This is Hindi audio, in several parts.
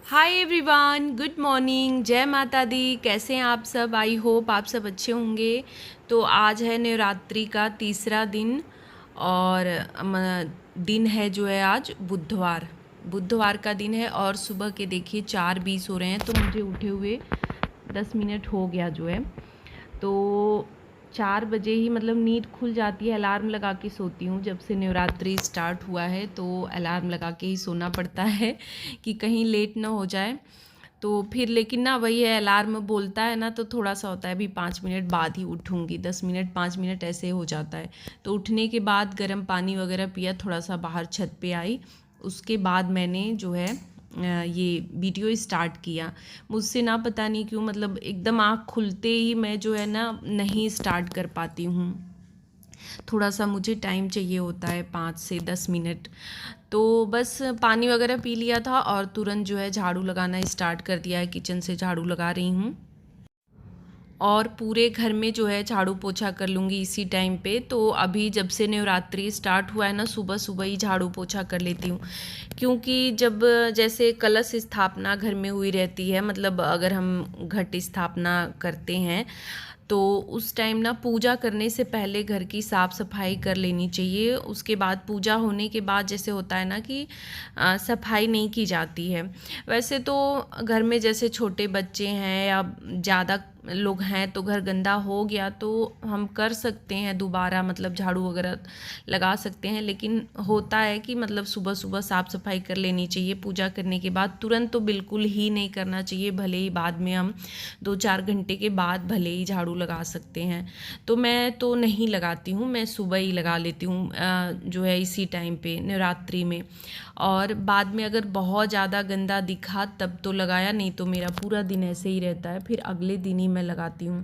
हाय एवरीवन, गुड मॉर्निंग, जय माता दी। कैसे हैं आप सब? आई होप आप सब अच्छे होंगे। तो आज है नवरात्रि का तीसरा दिन और दिन है जो है आज बुधवार। बुधवार का दिन है और सुबह के देखिए 4:20 हो रहे हैं। तो मुझे उठे हुए 10 मिनट हो गया जो है। तो 4 बजे ही मतलब नींद खुल जाती है। अलार्म लगा के सोती हूँ। जब से नवरात्रि स्टार्ट हुआ है तो अलार्म लगा के ही सोना पड़ता है कि कहीं लेट ना हो जाए। तो फिर लेकिन ना वही है, अलार्म बोलता है ना तो थोड़ा सा होता है अभी 5 मिनट बाद ही उठूँगी, 10 मिनट 5 मिनट ऐसे हो जाता है। तो उठने के बाद गर्म पानी वगैरह पिया, थोड़ा सा बाहर छत पे आई। उसके बाद मैंने जो है ये वीडियो स्टार्ट किया। मुझसे ना पता नहीं क्यों मतलब एकदम आँख खुलते ही मैं जो है ना नहीं स्टार्ट कर पाती हूँ। थोड़ा सा मुझे टाइम चाहिए होता है 5 से 10 मिनट। तो बस पानी वगैरह पी लिया था और तुरंत जो है झाड़ू लगाना स्टार्ट कर दिया है। किचन से झाड़ू लगा रही हूँ और पूरे घर में जो है झाड़ू पोछा कर लूँगी इसी टाइम पे। तो अभी जब से नवरात्रि स्टार्ट हुआ है ना, सुबह सुबह ही झाड़ू पोछा कर लेती हूँ। क्योंकि जब जैसे कलश स्थापना घर में हुई रहती है, मतलब अगर हम घट स्थापना करते हैं तो उस टाइम ना पूजा करने से पहले घर की साफ़ सफाई कर लेनी चाहिए। उसके बाद पूजा होने के बाद जैसे होता है ना कि सफाई नहीं की जाती है। वैसे तो घर में जैसे छोटे बच्चे हैं या ज़्यादा लोग हैं तो घर गंदा हो गया तो हम कर सकते हैं दोबारा, मतलब झाड़ू वगैरह लगा सकते हैं। लेकिन होता है कि मतलब सुबह सुबह साफ़ सफाई कर लेनी चाहिए पूजा करने के बाद। तुरंत तो बिल्कुल ही नहीं करना चाहिए, भले ही बाद में हम 2-4 घंटे के बाद भले ही झाड़ू लगा सकते हैं। तो मैं तो नहीं लगाती हूँ, मैं सुबह ही लगा लेती हूँ जो है इसी टाइम पे नवरात्रि में। और बाद में अगर बहुत ज़्यादा गंदा दिखा तब तो लगाया, नहीं तो मेरा पूरा दिन ऐसे ही रहता है, फिर अगले दिन ही मैं लगाती हूँ।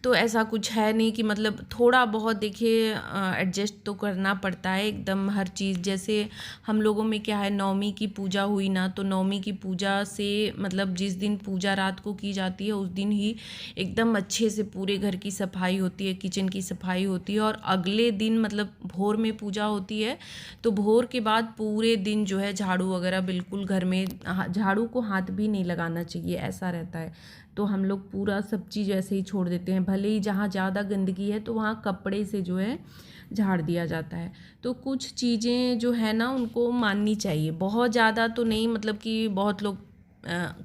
तो ऐसा कुछ है नहीं कि मतलब थोड़ा बहुत देखिए एडजस्ट तो करना पड़ता है एकदम हर चीज़। जैसे हम लोगों में क्या है, नवमी की पूजा हुई ना, तो नवमी की पूजा से मतलब जिस दिन पूजा रात को की जाती है उस दिन ही एकदम अच्छे से पूरे घर की सफाई होती है, किचन की सफाई होती है। और अगले दिन मतलब भोर में पूजा होती है तो भोर के बाद पूरे दिन जो है झाड़ू वगैरह बिल्कुल घर में, झाड़ू को हाथ भी नहीं लगाना चाहिए, ऐसा रहता है। तो हम लोग पूरा सब चीज़ ऐसे ही छोड़ देते हैं, भले ही जहाँ ज़्यादा गंदगी है तो वहाँ कपड़े से जो है झाड़ दिया जाता है। तो कुछ चीज़ें जो है ना उनको माननी चाहिए, बहुत ज़्यादा तो नहीं, मतलब कि बहुत लोग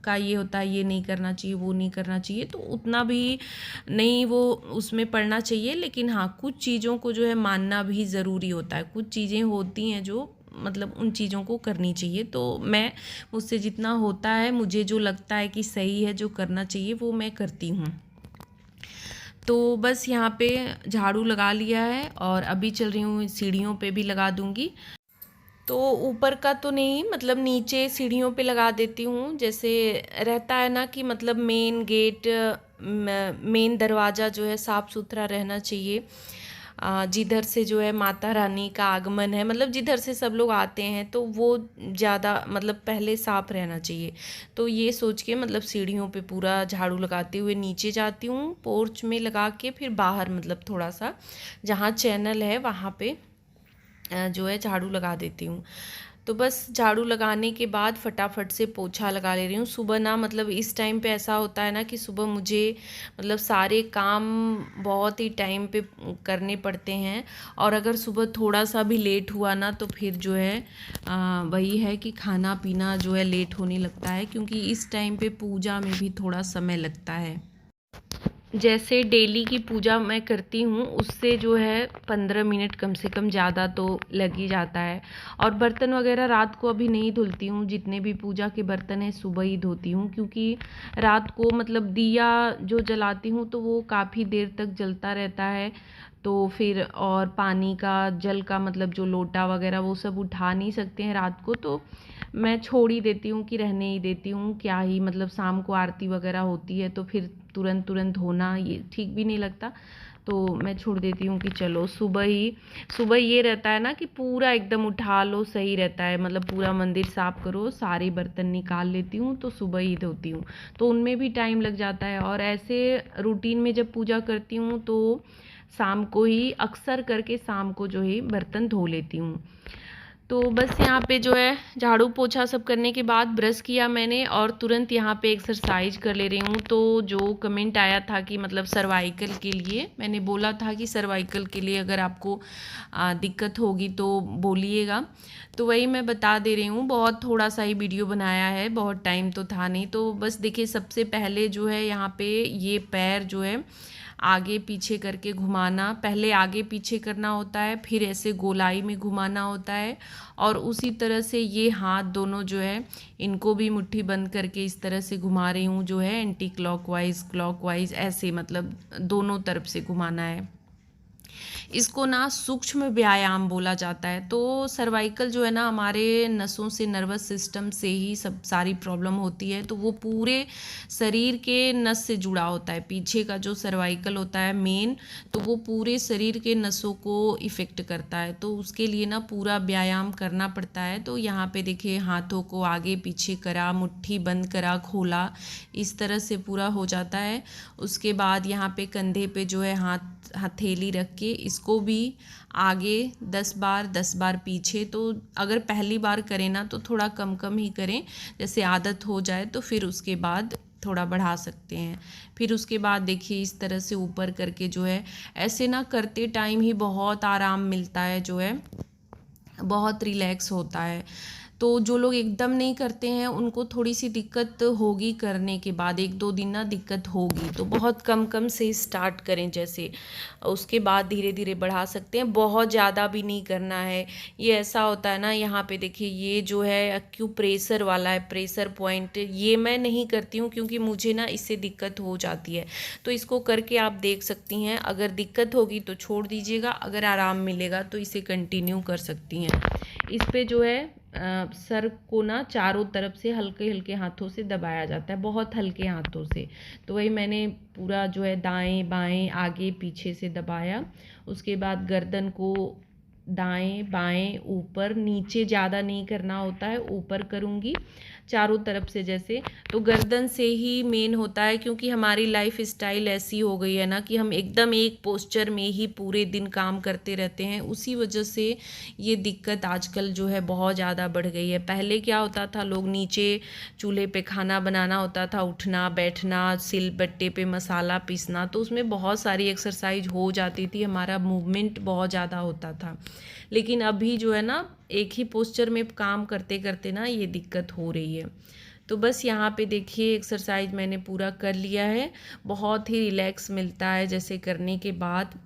का ये होता है ये नहीं करना चाहिए वो नहीं करना चाहिए, तो उतना भी नहीं वो उसमें पढ़ना चाहिए। लेकिन हाँ, कुछ चीज़ों को जो है मानना भी ज़रूरी होता है। कुछ चीज़ें होती हैं जो मतलब उन चीज़ों को करनी चाहिए। तो मैं, मुझसे जितना होता है, मुझे जो लगता है कि सही है, जो करना चाहिए वो मैं करती हूँ। तो बस यहाँ पे झाड़ू लगा लिया है और अभी चल रही हूँ सीढ़ियों पे भी लगा दूँगी। तो ऊपर का तो नहीं, मतलब नीचे सीढ़ियों पे लगा देती हूँ। जैसे रहता है ना कि मतलब मेन गेट, मेन दरवाज़ा जो है साफ़ सुथरा रहना चाहिए। जिधर से जो है माता रानी का आगमन है, मतलब जिधर से सब लोग आते हैं तो वो ज़्यादा मतलब पहले साफ़ रहना चाहिए। तो ये सोच के मतलब सीढ़ियों पे पूरा झाड़ू लगाते हुए नीचे जाती हूँ, पोर्च में लगा के फिर बाहर मतलब थोड़ा सा जहाँ चैनल है वहाँ पे जो है झाड़ू लगा देती हूँ। तो बस झाड़ू लगाने के बाद फटाफट से पोछा लगा ले रही हूँ। सुबह ना मतलब इस टाइम पे ऐसा होता है ना कि सुबह मुझे मतलब सारे काम बहुत ही टाइम पे करने पड़ते हैं। और अगर सुबह थोड़ा सा भी लेट हुआ ना तो फिर जो है वही है कि खाना पीना जो है लेट होने लगता है, क्योंकि इस टाइम पे पूजा में भी थोड़ा समय लगता है। जैसे डेली की पूजा मैं करती हूँ उससे जो है 15 मिनट कम से कम ज़्यादा तो लग ही जाता है। और बर्तन वगैरह रात को अभी नहीं धुलती हूँ, जितने भी पूजा के बर्तन हैं सुबह ही धोती हूँ। क्योंकि रात को मतलब दिया जो जलाती हूँ तो वो काफ़ी देर तक जलता रहता है। तो फिर और पानी का, जल का मतलब जो लोटा वगैरह वो सब उठा नहीं सकते हैं रात को, तो मैं छोड़ ही देती हूँ कि रहने ही देती हूँ। क्या ही मतलब शाम को आरती वगैरह होती है तो फिर तुरंत तुरंत धोना ये ठीक भी नहीं लगता। तो मैं छोड़ देती हूँ कि चलो सुबह ही, सुबह ये रहता है ना कि पूरा एकदम उठा लो, सही रहता है। मतलब पूरा मंदिर साफ़ करो, सारे बर्तन निकाल लेती हूँ तो सुबह ही धोती हूँ। तो उनमें भी टाइम लग जाता है। और ऐसे रूटीन में जब पूजा करती हूँ तो शाम को ही, अक्सर करके शाम को जो है बर्तन धो लेती हूँ। तो बस यहाँ पे जो है झाड़ू पोछा सब करने के बाद ब्रश किया मैंने और तुरंत यहाँ पे एक्सरसाइज कर ले रही हूँ। तो जो कमेंट आया था कि मतलब सर्वाइकल के लिए, मैंने बोला था कि सर्वाइकल के लिए अगर आपको दिक्कत होगी तो बोलिएगा, तो वही मैं बता दे रही हूँ। बहुत थोड़ा सा ही वीडियो बनाया है, बहुत टाइम तो था नहीं। तो बस देखिए, सबसे पहले जो है यहाँ पे ये पैर जो है आगे पीछे करके घुमाना, पहले आगे पीछे करना होता है, फिर ऐसे गोलाई में घुमाना होता है, और उसी तरह से ये हाथ दोनों जो है इनको भी मुट्ठी बंद करके इस तरह से घुमा रही हूँ जो है, एंटी क्लॉकवाइज क्लॉकवाइज, ऐसे मतलब दोनों तरफ से घुमाना है। इसको ना सूक्ष्म व्यायाम बोला जाता है। तो सर्वाइकल जो है ना, हमारे नसों से, नर्वस सिस्टम से ही सब सारी प्रॉब्लम होती है। तो वो पूरे शरीर के नस से जुड़ा होता है। पीछे का जो सर्वाइकल होता है मेन, तो वो पूरे शरीर के नसों को इफ़ेक्ट करता है। तो उसके लिए ना पूरा व्यायाम करना पड़ता है। तो यहाँ पे देखिए, हाथों को आगे पीछे करा, मुट्ठी बंद करा, खोला, इस तरह से पूरा हो जाता है। उसके बाद यहाँ पे कंधे पे जो है हथेली रख के इसको भी आगे 10 बार 10 बार पीछे। तो अगर पहली बार करें ना तो थोड़ा कम कम ही करें, जैसे आदत हो जाए तो फिर उसके बाद थोड़ा बढ़ा सकते हैं। फिर उसके बाद देखिए इस तरह से ऊपर करके जो है, ऐसे ना करते टाइम ही बहुत आराम मिलता है, जो है बहुत रिलैक्स होता है। तो जो लोग एकदम नहीं करते हैं उनको थोड़ी सी दिक्कत होगी करने के बाद, 1-2 दिन ना दिक्कत होगी। तो बहुत कम कम से स्टार्ट करें, जैसे उसके बाद धीरे धीरे बढ़ा सकते हैं। बहुत ज़्यादा भी नहीं करना है। ये ऐसा होता है ना, यहाँ पे देखिए ये जो है एक्यूप्रेशर वाला है, प्रेशर पॉइंट, ये मैं नहीं करती हूँ क्योंकि मुझे ना इससे दिक्कत हो जाती है। तो इसको करके आप देख सकती हैं। अगर दिक्कत होगी तो छोड़ दीजिएगा, अगर आराम मिलेगा तो इसे कंटिन्यू कर सकती हैं। इस पे जो है सर को ना चारों तरफ से हल्के हल्के हाथों से दबाया जाता है, बहुत हल्के हाथों से। तो वही मैंने पूरा जो है दाएं बाएं आगे पीछे से दबाया। उसके बाद गर्दन को दाएं बाएं ऊपर नीचे, ज़्यादा नहीं करना होता है, ऊपर करूँगी चारों तरफ से जैसे। तो गर्दन से ही मेन होता है, क्योंकि हमारी लाइफ स्टाइल ऐसी हो गई है ना कि हम एकदम एक पोस्चर में ही पूरे दिन काम करते रहते हैं। उसी वजह से ये दिक्कत आजकल जो है बहुत ज़्यादा बढ़ गई है। पहले क्या होता था, लोग नीचे चूल्हे पे खाना बनाना होता था, उठना बैठना, सिल बट्टे पे मसाला पीसना, तो उसमें बहुत सारी एक्सरसाइज हो जाती थी, हमारा मूवमेंट बहुत ज़्यादा होता था। लेकिन अभी जो है ना, एक ही पोस्चर में काम करते करते ना ये दिक्कत हो रही है। तो बस यहाँ पे देखिए एक्सरसाइज मैंने पूरा कर लिया है। बहुत ही रिलैक्स मिलता है जैसे करने के बाद।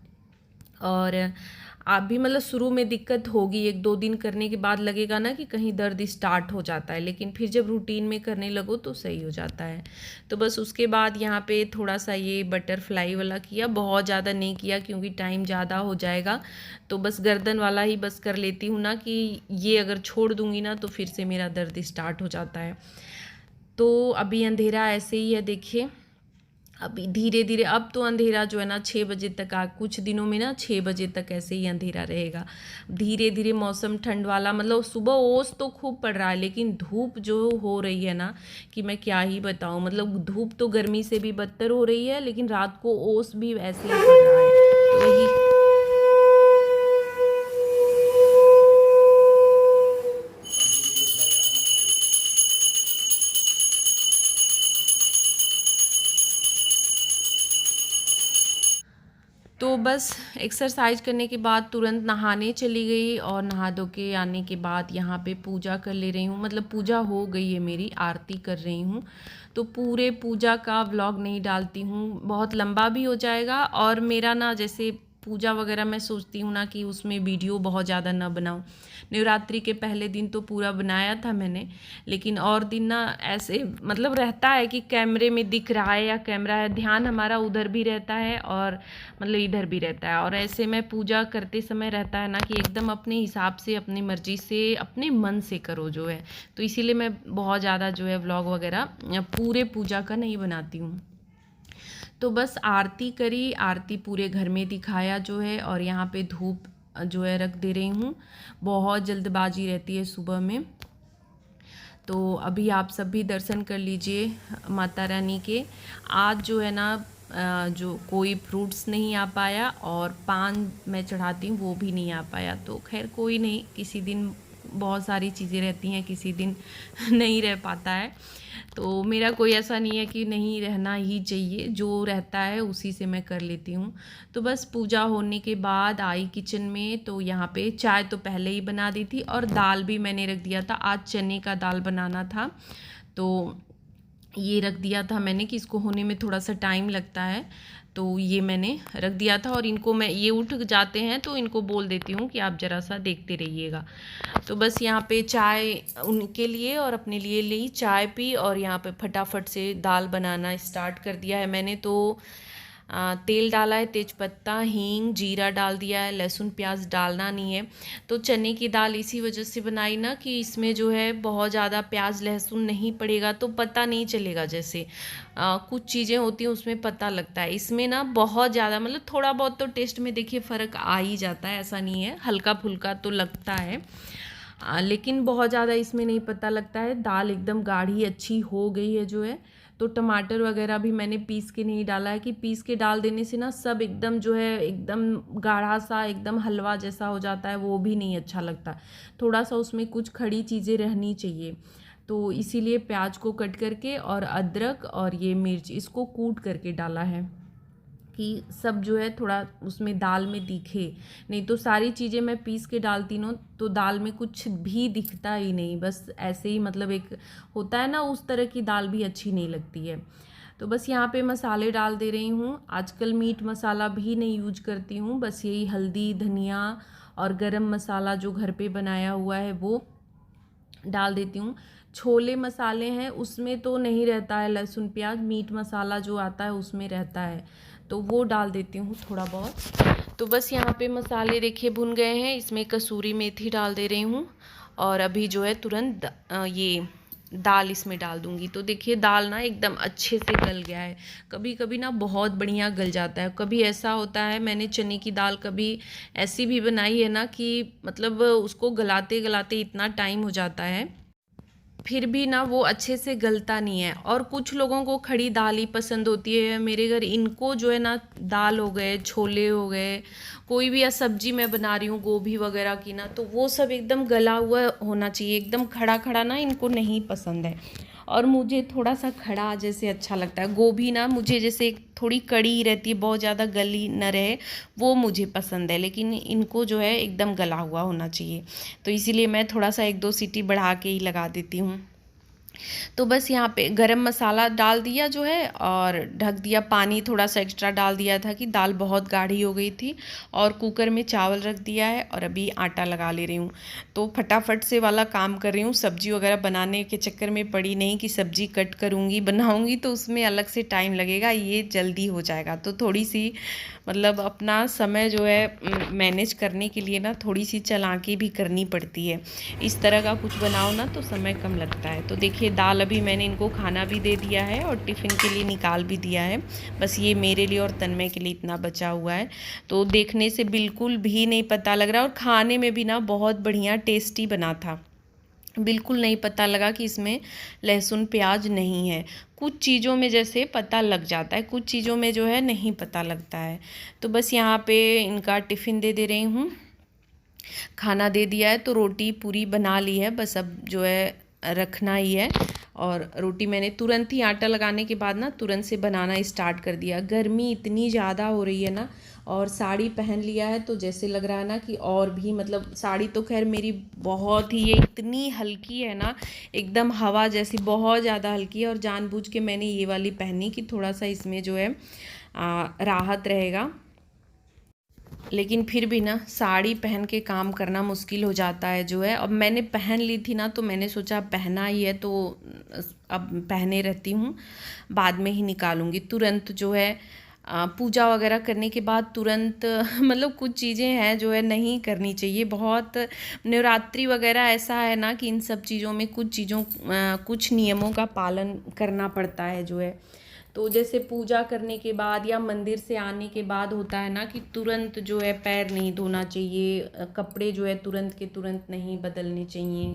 और आप भी मतलब शुरू में दिक्कत होगी, 1-2 दिन करने के बाद लगेगा ना कि कहीं दर्द स्टार्ट हो जाता है, लेकिन फिर जब रूटीन में करने लगो तो सही हो जाता है। तो बस उसके बाद यहाँ पे थोड़ा सा ये बटरफ्लाई वाला किया, बहुत ज़्यादा नहीं किया क्योंकि टाइम ज़्यादा हो जाएगा। तो बस गर्दन वाला ही बस कर लेती हूँ ना, कि ये अगर छोड़ दूँगी ना तो फिर से मेरा दर्द स्टार्ट हो जाता है। तो अभी अंधेरा ऐसे ही है देखिए, अभी धीरे धीरे अब तो अंधेरा जो है ना 6 बजे तक, कुछ दिनों में ना 6 बजे तक ऐसे ही अंधेरा रहेगा। धीरे धीरे मौसम ठंड वाला, मतलब सुबह ओस तो खूब पड़ रहा है, लेकिन धूप जो हो रही है ना, कि मैं क्या ही बताऊं, मतलब धूप तो गर्मी से भी बदतर हो रही है, लेकिन रात को ओस भी ऐसे ही पड़ रहा है। तो वही तो बस एक्सरसाइज करने के बाद तुरंत नहाने चली गई, और नहा धो के आने के बाद यहाँ पे पूजा कर ले रही हूँ, मतलब पूजा हो गई है मेरी, आरती कर रही हूँ। तो पूरे पूजा का व्लॉग नहीं डालती हूँ, बहुत लंबा भी हो जाएगा। और मेरा ना जैसे पूजा वगैरह मैं सोचती हूँ ना कि उसमें वीडियो बहुत ज़्यादा ना बनाऊँ। नवरात्रि के पहले दिन तो पूरा बनाया था मैंने, लेकिन और दिन ना ऐसे मतलब रहता है कि कैमरे में दिख रहा है या कैमरा है, ध्यान हमारा उधर भी रहता है और मतलब इधर भी रहता है। और ऐसे में पूजा करते समय रहता है ना कि एकदम अपने हिसाब से, अपनी मर्जी से, अपने मन से करो जो है। तो इसीलिए मैं बहुत ज़्यादा जो है व्लॉग वगैरह पूरे पूजा का नहीं बनाती हूँ। तो बस आरती करी, आरती पूरे घर में दिखाया जो है, और यहाँ पे धूप जो है रख दे रही हूँ। बहुत जल्दबाजी रहती है सुबह में। तो अभी आप सब भी दर्शन कर लीजिए माता रानी के। आज जो है ना जो कोई फ्रूट्स नहीं आ पाया, और पान मैं चढ़ाती हूँ वो भी नहीं आ पाया, तो खैर कोई नहीं, किसी दिन बहुत सारी चीज़ें रहती हैं, किसी दिन नहीं रह पाता है। तो मेरा कोई ऐसा नहीं है कि नहीं रहना ही चाहिए, जो रहता है उसी से मैं कर लेती हूँ। तो बस पूजा होने के बाद आई किचन में, तो यहाँ पे चाय तो पहले ही बना दी थी और दाल भी मैंने रख दिया था। आज चने का दाल बनाना था, तो ये रख दिया था मैंने कि इसको होने में थोड़ा सा टाइम लगता है, तो ये मैंने रख दिया था। और इनको मैं, ये उठ जाते हैं तो इनको बोल देती हूँ कि आप ज़रा सा देखते रहिएगा। तो बस यहाँ पे चाय उनके लिए और अपने लिए ली, चाय पी और यहाँ पे फटाफट से दाल बनाना स्टार्ट कर दिया है मैंने। तो तेल डाला है, तेज़पत्ता, हींग, जीरा डाल दिया है, लहसुन प्याज डालना नहीं है। तो चने की दाल इसी वजह से बनाई ना कि इसमें जो है बहुत ज़्यादा प्याज लहसुन नहीं पड़ेगा तो पता नहीं चलेगा। जैसे कुछ चीज़ें होती हैं उसमें पता लगता है, इसमें ना बहुत ज़्यादा मतलब थोड़ा बहुत तो टेस्ट में देखिए फ़र्क आ ही जाता है, ऐसा नहीं है, हल्का फुल्का तो लगता है, लेकिन बहुत ज़्यादा इसमें नहीं पता लगता है। दाल एकदम गाढ़ी अच्छी हो गई है जो है। तो टमाटर वगैरह भी मैंने पीस के नहीं डाला है कि पीस के डाल देने से ना सब एकदम जो है एकदम गाढ़ा सा एकदम हलवा जैसा हो जाता है, वो भी नहीं अच्छा लगता। थोड़ा सा उसमें कुछ खड़ी चीज़ें रहनी चाहिए। तो इसीलिए प्याज को कट करके और अदरक और ये मिर्च इसको कूट करके डाला है कि सब जो है थोड़ा उसमें दाल में दिखे। नहीं तो सारी चीज़ें मैं पीस के डालती हूँ तो दाल में कुछ भी दिखता ही नहीं, बस ऐसे ही मतलब एक होता है ना, उस तरह की दाल भी अच्छी नहीं लगती है। तो बस यहाँ पे मसाले डाल दे रही हूँ। आजकल मीट मसाला भी नहीं यूज करती हूँ, बस यही हल्दी, धनिया और गरम मसाला जो घर पे बनाया हुआ है वो डाल देती हूँ। छोले मसाले हैं उसमें तो नहीं रहता है लहसुन प्याज, मीट मसाला जो आता है उसमें रहता है, तो वो डाल देती हूँ थोड़ा बहुत। तो बस यहाँ पे मसाले देखिए भुन गए हैं, इसमें कसूरी मेथी डाल दे रही हूँ और अभी जो है तुरंत ये दाल इसमें डाल दूँगी। तो देखिए दाल ना एकदम अच्छे से गल गया है। कभी कभी ना बहुत बढ़िया गल जाता है, कभी ऐसा होता है, मैंने चने की दाल कभी ऐसी भी बनाई है ना कि मतलब उसको गलाते गलाते इतना टाइम हो जाता है फिर भी ना वो अच्छे से गलता नहीं है। और कुछ लोगों को खड़ी दाल ही पसंद होती है, मेरे घर इनको जो है ना दाल हो गए, छोले हो गए, कोई भी या सब्जी मैं बना रही हूँ गोभी वगैरह की ना, तो वो सब एकदम गला हुआ होना चाहिए, एकदम खड़ा खड़ा ना इनको नहीं पसंद है। और मुझे थोड़ा सा खड़ा जैसे अच्छा लगता है। गोभी ना मुझे जैसे थोड़ी कड़ी रहती है, बहुत ज़्यादा गली न रहे, वो मुझे पसंद है, लेकिन इनको जो है एकदम गला हुआ होना चाहिए। तो इसीलिए मैं थोड़ा सा एक दो सीटी बढ़ा के ही लगा देती हूँ। तो बस यहाँ पे गरम मसाला डाल दिया जो है और ढक दिया, पानी थोड़ा सा एक्स्ट्रा डाल दिया था कि दाल बहुत गाढ़ी हो गई थी। और कुकर में चावल रख दिया है और अभी आटा लगा ले रही हूँ। तो फटाफट से वाला काम कर रही हूँ, सब्जी वगैरह बनाने के चक्कर में पड़ी नहीं कि सब्जी कट करूँगी बनाऊँगी तो उसमें अलग से टाइम लगेगा, ये जल्दी हो जाएगा। तो थोड़ी सी मतलब अपना समय जो है मैनेज करने के लिए ना थोड़ी सी चालाकी भी करनी पड़ती है। इस तरह का कुछ बनाओ ना तो समय कम लगता है। तो देखिए दाल अभी मैंने इनको खाना भी दे दिया है और टिफ़िन के लिए निकाल भी दिया है। बस ये मेरे लिए और तन्मय के लिए इतना बचा हुआ है। तो देखने से बिल्कुल भी नहीं पता लग रहा और खाने में भी ना बहुत बढ़िया टेस्टी बना था। बिल्कुल नहीं पता लगा कि इसमें लहसुन प्याज नहीं है। कुछ चीज़ों में जैसे पता लग जाता है, कुछ चीज़ों में जो है नहीं पता लगता है। तो बस यहाँ पे इनका टिफ़िन दे रही हूँ। खाना दे दिया है तो रोटी पूरी बना ली है, बस अब जो है रखना ही है। और रोटी मैंने तुरंत ही आटा लगाने के बाद ना तुरंत से बनाना स्टार्ट कर दिया। गर्मी इतनी ज़्यादा हो रही है ना, और साड़ी पहन लिया है तो जैसे लग रहा है ना कि और भी मतलब साड़ी तो खैर मेरी बहुत ही, ये इतनी हल्की है ना, एकदम हवा जैसी बहुत ज़्यादा हल्की है। और जानबूझ के मैंने ये वाली पहनी कि थोड़ा सा इसमें जो है राहत रहेगा। लेकिन फिर भी ना साड़ी पहन के काम करना मुश्किल हो जाता है जो है। अब मैंने पहन ली थी ना तो मैंने सोचा पहना ही है तो अब पहने रहती हूँ, बाद में ही निकालूंगी। तुरंत जो है पूजा वगैरह करने के बाद तुरंत मतलब कुछ चीज़ें हैं जो है नहीं करनी चाहिए। बहुत नवरात्रि वगैरह ऐसा है ना कि इन सब चीज़ों में कुछ नियमों का पालन करना पड़ता है जो है। तो जैसे पूजा करने के बाद या मंदिर से आने के बाद होता है ना कि तुरंत जो है पैर नहीं धोना चाहिए, कपड़े जो है तुरंत के तुरंत नहीं बदलने चाहिए,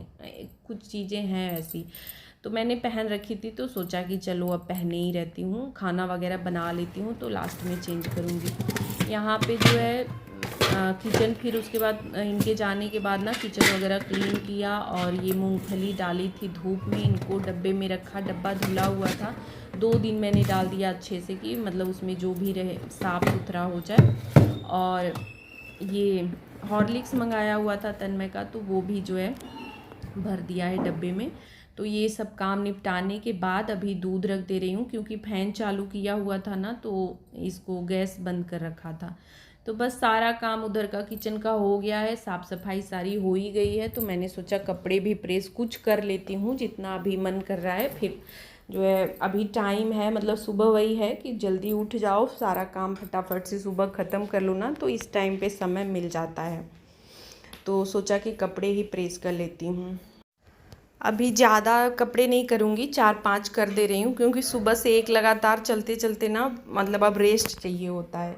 कुछ चीज़ें हैं ऐसी। तो मैंने पहन रखी थी तो सोचा कि चलो अब पहने ही रहती हूँ, खाना वगैरह बना लेती हूँ तो लास्ट में चेंज करूँगी। यहाँ पे जो है किचन, फिर उसके बाद इनके जाने के बाद ना किचन वगैरह क्लीन किया और ये मूंगफली डाली थी धूप में, इनको डब्बे में रखा, डब्बा धुला हुआ था। 2 दिन मैंने डाल दिया अच्छे से कि मतलब उसमें जो भी रहे साफ़ सुथरा हो जाए। और ये हॉर्लिक्स मंगाया हुआ था तन्मय का, तो वो भी जो है भर दिया है डब्बे में। तो ये सब काम निपटाने के बाद अभी दूध रख दे रही हूँ, क्योंकि फ़ैन चालू किया हुआ था ना, तो इसको गैस बंद कर रखा था। तो बस सारा काम उधर का किचन का हो गया है, साफ़ सफाई सारी हो ही गई है। तो मैंने सोचा कपड़े भी प्रेस कुछ कर लेती हूँ जितना अभी मन कर रहा है। फिर जो है अभी टाइम है, मतलब सुबह वही है कि जल्दी उठ जाओ, सारा काम फटाफट से सुबह ख़त्म कर लो ना, तो इस टाइम पे समय मिल जाता है। तो सोचा कि कपड़े ही प्रेस कर लेती हूँ। अभी ज़्यादा कपड़े नहीं करूँगी, 4-5 कर दे रही हूँ, क्योंकि सुबह से एक लगातार चलते चलते ना मतलब अब रेस्ट चाहिए होता है।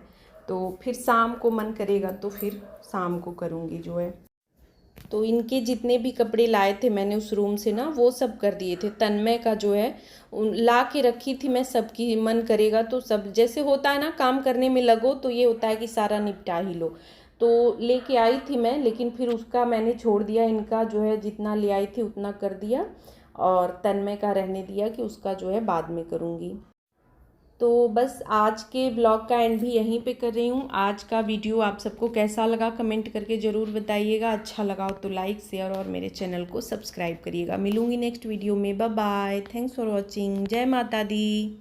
तो फिर शाम को मन करेगा तो फिर शाम को करूँगी जो है। तो इनके जितने भी कपड़े लाए थे मैंने उस रूम से ना, वो सब कर दिए थे। तन्मय का जो है ला के रखी थी मैं सबकी, मन करेगा तो सब, जैसे होता है ना काम करने में लगो तो ये होता है कि सारा निपटा ही लो। तो लेके आई थी मैं, लेकिन फिर उसका मैंने छोड़ दिया, इनका जो है जितना ले आई थी उतना कर दिया और तन्मय का रहने दिया कि उसका जो है बाद में करूँगी। तो बस आज के ब्लॉग का एंड भी यहीं पे कर रही हूँ। आज का वीडियो आप सबको कैसा लगा कमेंट करके ज़रूर बताइएगा। अच्छा लगा हो तो लाइक शेयर और मेरे चैनल को सब्सक्राइब करिएगा। मिलूँगी नेक्स्ट वीडियो में। Bye bye, thanks for watching. जय माता दी।